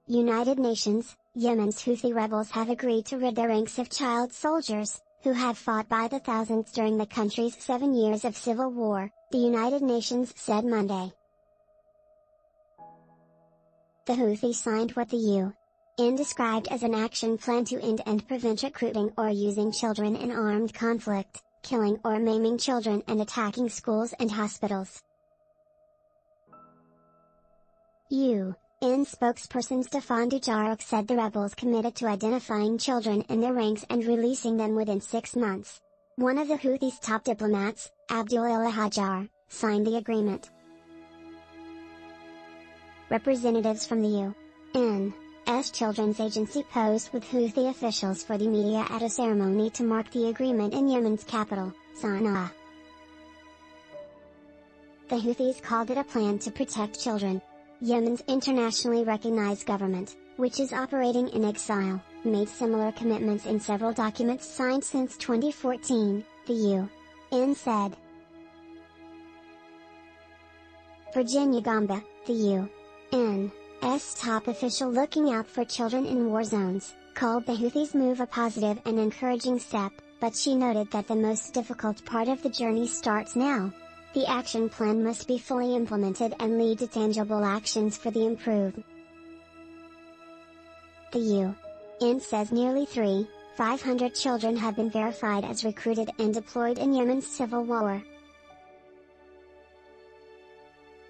United Nations, Yemen's Houthi rebels have agreed to rid their ranks of child soldiers, who have fought by the thousands during the country's 7 years of civil war, the United Nations said Monday. The Houthis signed what the UN described as an action plan to end and prevent recruiting or using children in armed conflict, killing or maiming children and attacking schools and hospitals. UN spokesperson Stephane Dujarric said the rebels committed to identifying children in their ranks and releasing them within 6 months. One of the Houthis' top diplomats, Abdul Eluh Hajar, signed the agreement. Representatives from the UN's Children's Agency posed with Houthi officials for the media at a ceremony to mark the agreement in Yemen's capital, Sanaa. The Houthis called it a plan to protect children. Yemen's internationally recognized government, which is operating in exile, made similar commitments in several documents signed since 2014, the UN said. Virginia Gamba, the UN's top official looking out for children in war zones, called the Houthis' move a positive and encouraging step, but she noted that the most difficult part of the journey starts now. The action plan must be fully implemented and lead to tangible actions for the improvement. The UN says nearly 3,500 children have been verified as recruited and deployed in Yemen's civil war.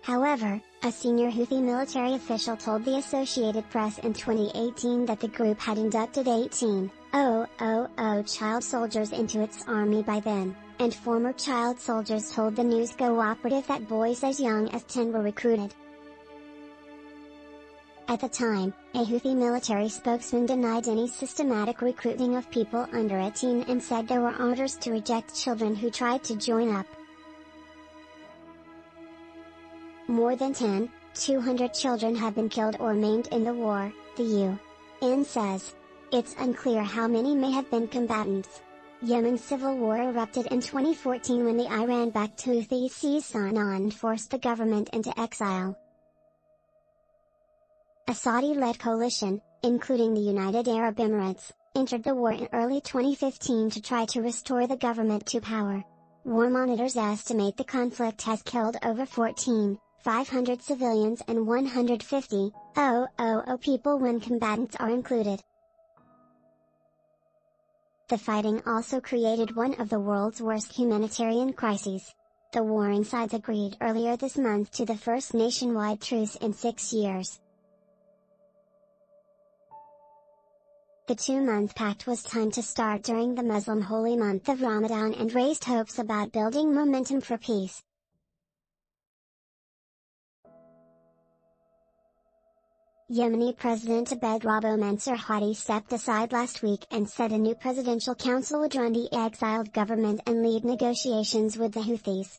However, a senior Houthi military official told the Associated Press in 2018 that the group had inducted 18,000 child soldiers into its army by then, and former child soldiers told the news cooperative that boys as young as 10 were recruited. At the time, a Houthi military spokesman denied any systematic recruiting of people under 18 and said there were orders to reject children who tried to join up. More than 200 children have been killed or maimed in the war, the UN says. It's unclear how many may have been combatants. Yemen's civil war erupted in 2014 when the Iran-backed Houthis seized Sanaa and forced the government into exile. A Saudi-led coalition, including the United Arab Emirates, entered the war in early 2015 to try to restore the government to power. War monitors estimate the conflict has killed over 1,400 civilians and 150,000 people when combatants are included. The fighting also created one of the world's worst humanitarian crises. The warring sides agreed earlier this month to the first nationwide truce in 6 years. The 2-month pact was timed to start during the Muslim holy month of Ramadan and raised hopes about building momentum for peace. Yemeni President Abed Mansour Hadi stepped aside last week and said a new presidential council would run the exiled government and lead negotiations with the Houthis.